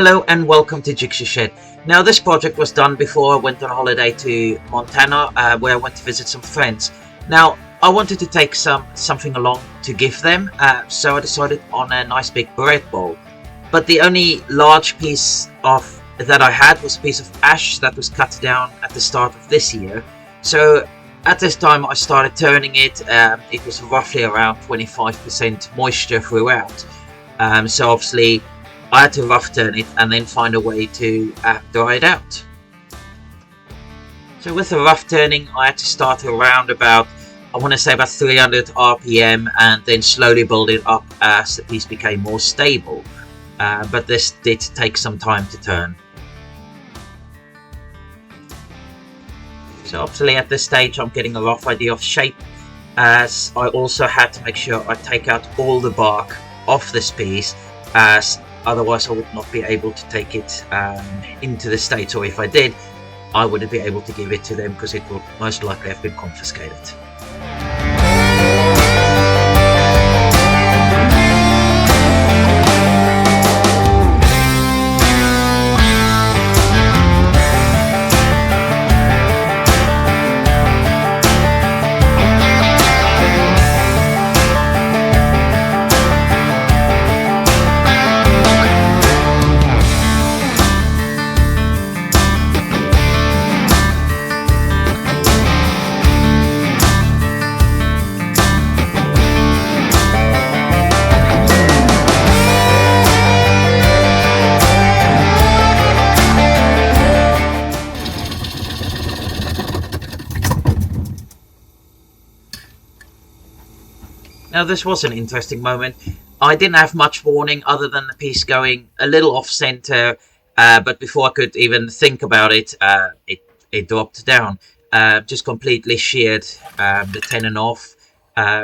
Hello and welcome to Jigsaw Shed. Now this project was done before I went on holiday to Montana, where I went to visit some friends. Now I wanted to take something along to give them, so I decided on a nice big bread bowl. But the only large piece that I had was a piece of ash that was cut down at the start of this year. So at this time I started turning it. It was roughly around 25% moisture throughout. So obviously I had to rough turn it and then find a way to dry it out. So with the rough turning I had to start around about, I want to say about 300 RPM, and then slowly build it up as the piece became more stable. But this did take some time to turn. So obviously at this stage I'm getting a rough idea of shape, as I also had to make sure I take out all the bark off this piece, as otherwise I would not be able to take it into the States, or if I did I wouldn't be able to give it to them because it would most likely have been confiscated. Now this was an interesting moment. I didn't have much warning other than the piece going a little off center, but before I could even think about it, it dropped down, just completely sheared the tenon off.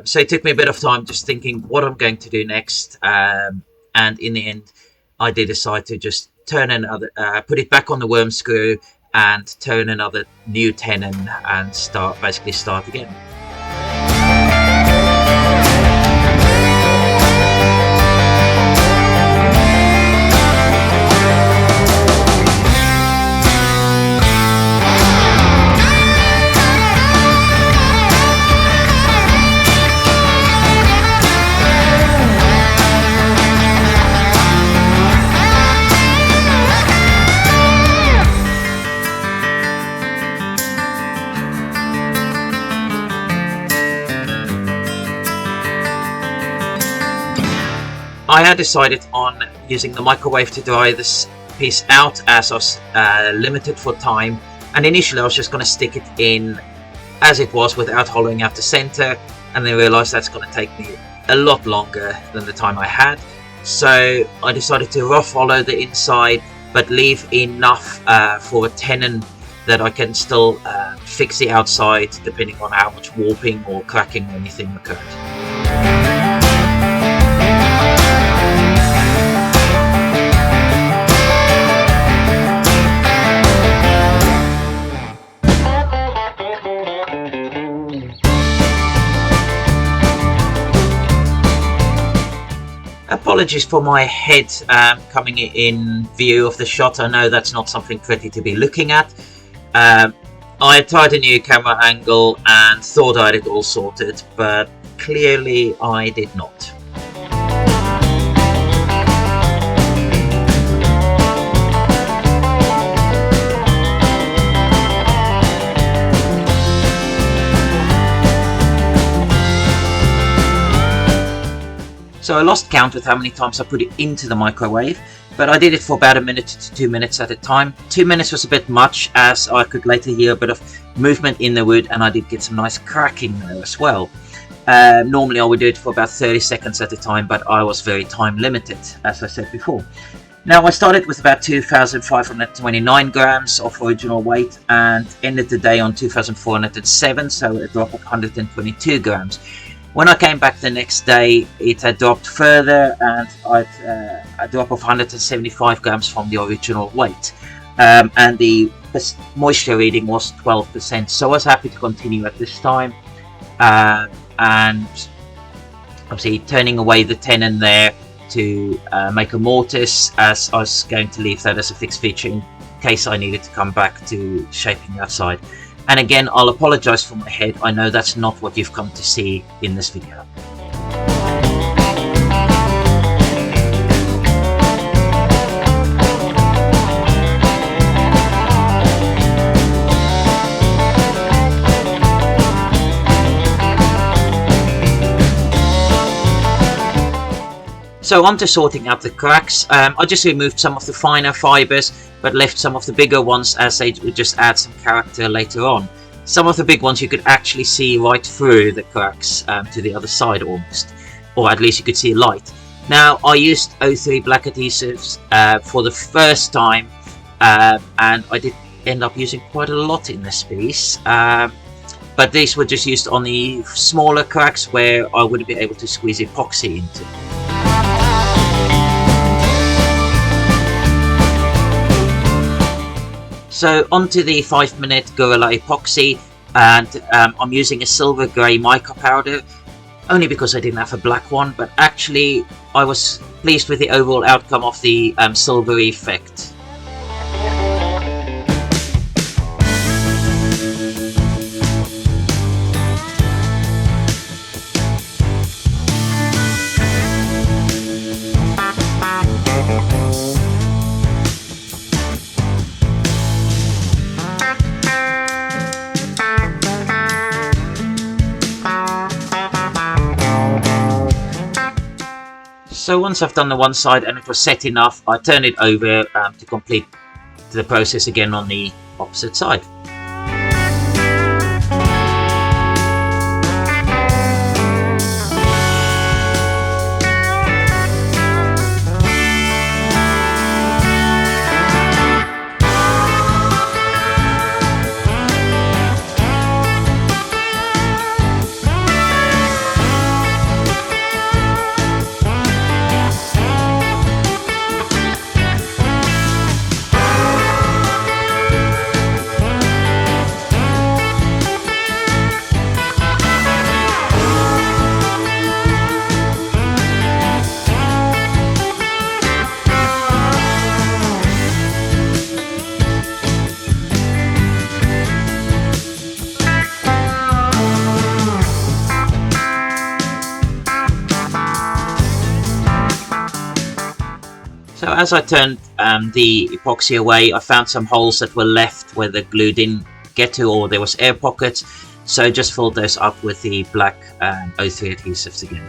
So it took me a bit of time just thinking what I'm going to do next, and in the end I did decide to just turn another, put it back on the worm screw and turn another new tenon and basically start again. I had decided on using the microwave to dry this piece out, as I was limited for time, and initially I was just going to stick it in as it was without hollowing out the center, and then realized that's going to take me a lot longer than the time I had. So I decided to rough hollow the inside but leave enough for a tenon that I can still fix the outside depending on how much warping or cracking or anything occurred. Apologies for my head coming in view of the shot. I know that's not something pretty to be looking at. I tried a new camera angle and thought I had it all sorted, but clearly I did not. So I lost count with how many times I put it into the microwave, but I did it for about a minute to 2 minutes at a time. 2 minutes was a bit much, as I could later hear a bit of movement in the wood, and I did get some nice cracking there as well. Normally I would do it for about 30 seconds at a time, but I was very time limited, as I said before. Now I started with about 2,529 grams of original weight and ended the day on 2,407, so a drop of 122 grams. When I came back the next day, it had dropped further, and a drop of 175 grams from the original weight. And the moisture reading was 12%, so I was happy to continue at this time. And obviously turning away the tenon there to make a mortise, as I was going to leave that as a fixed feature in case I needed to come back to shaping the outside. And again, I'll apologize for my head. I know that's not what you've come to see in this video. So on to sorting out the cracks. I just removed some of the finer fibers, but left some of the bigger ones as they would just add some character later on. Some of the big ones you could actually see right through the cracks to the other side almost, or at least you could see light. Now I used 03 black adhesives for the first time, and I did end up using quite a lot in this piece. But these were just used on the smaller cracks where I wouldn't be able to squeeze epoxy into. So onto the 5-minute Gorilla epoxy, and I'm using a silver grey mica powder, only because I didn't have a black one, but actually I was pleased with the overall outcome of the silvery effect. So once I've done the one side and it was set enough, I turn it over to complete the process again on the opposite side. So as I turned the epoxy away, I found some holes that were left where the glue didn't get to, or there was air pockets, so just filled those up with the black 03 adhesives again.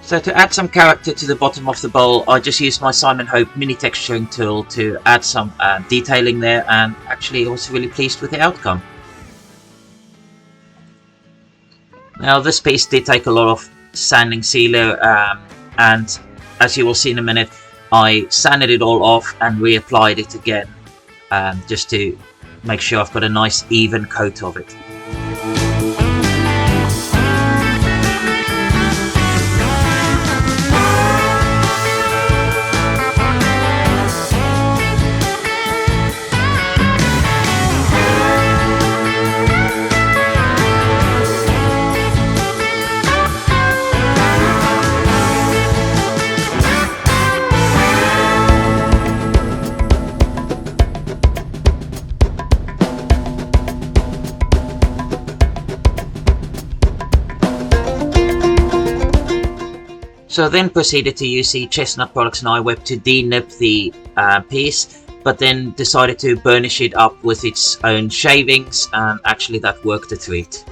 So to add some character to the bottom of the bowl, I just used my Simon Hope mini texturing tool to add some detailing there, and actually I was really pleased with the outcome. Now this piece did take a lot of sanding sealer, and as you will see in a minute, I sanded it all off and reapplied it again, just to make sure I've got a nice even coat of it. So I then proceeded to use the Chestnut Products and iWeb to de-nib the piece, but then decided to burnish it up with its own shavings, and actually that worked a treat.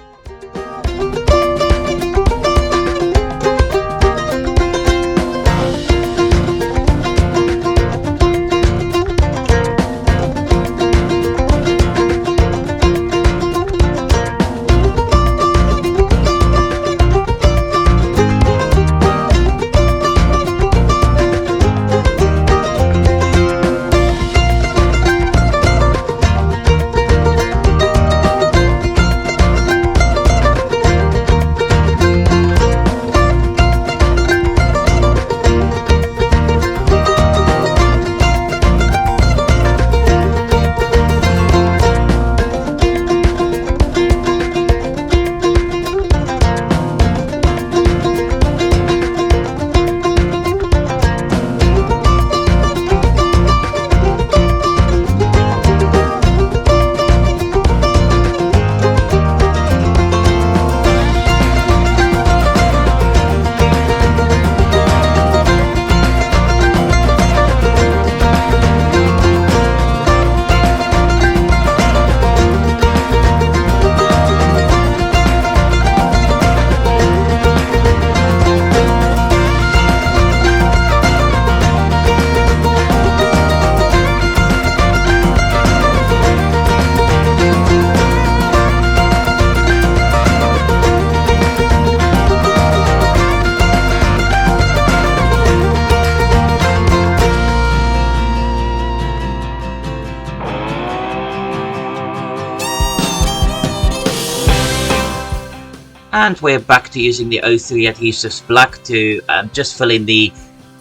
And we're back to using the 03 Adhesives Black to just fill in the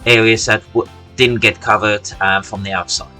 areas that didn't get covered from the outside.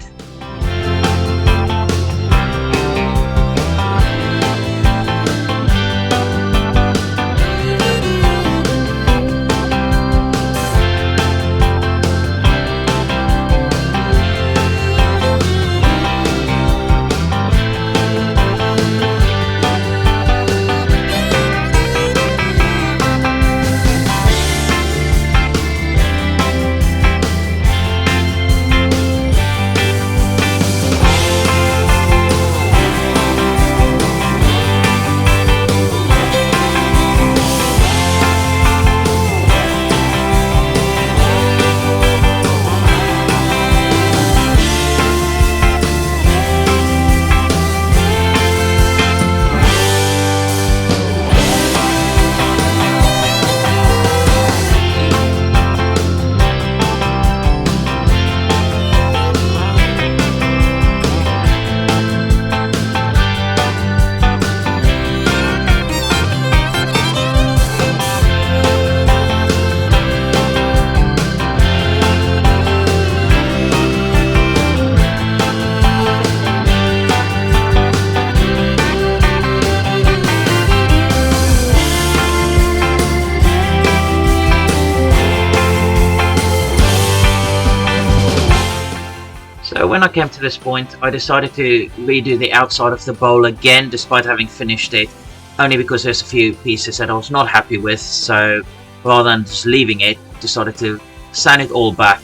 So when I came to this point, I decided to redo the outside of the bowl again, despite having finished it, only because there's a few pieces that I was not happy with. So rather than just leaving it, decided to sand it all back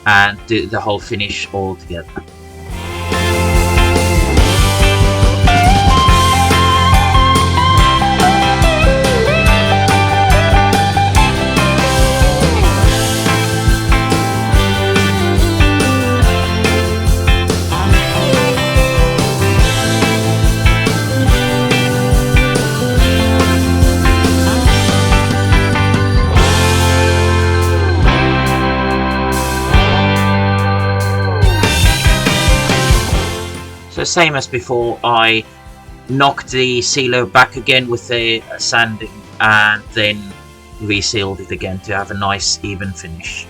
and do the whole finish all together. So same as before, I knocked the sealer back again with the sanding and then resealed it again to have a nice even finish.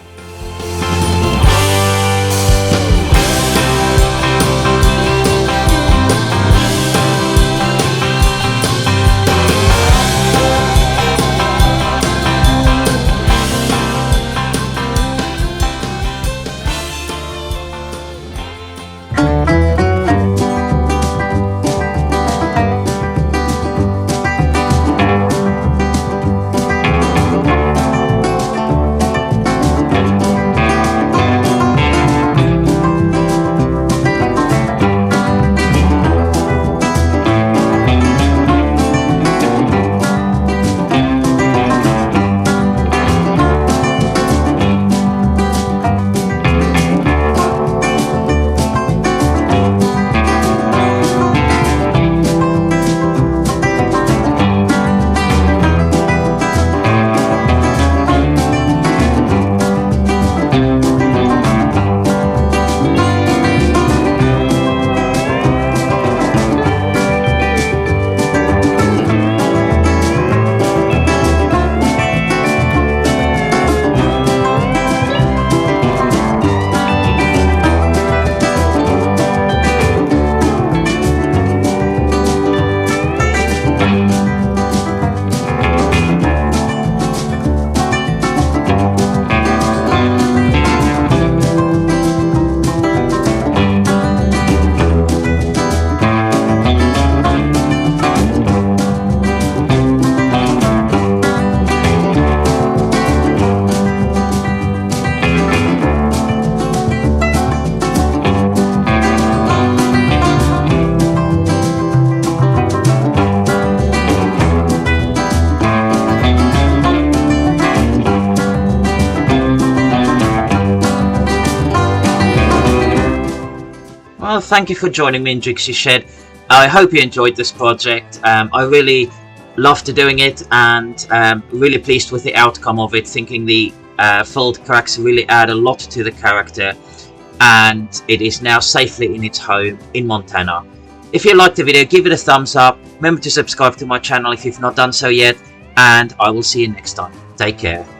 Well, thank you for joining me in Trixie Shed. I hope you enjoyed this project. I really loved doing it and really pleased with the outcome of it, thinking the filled cracks really add a lot to the character, and it is now safely in its home in Montana. If you liked the video, give it a thumbs up. Remember to subscribe to my channel if you've not done so yet, and I will see you next time. Take care.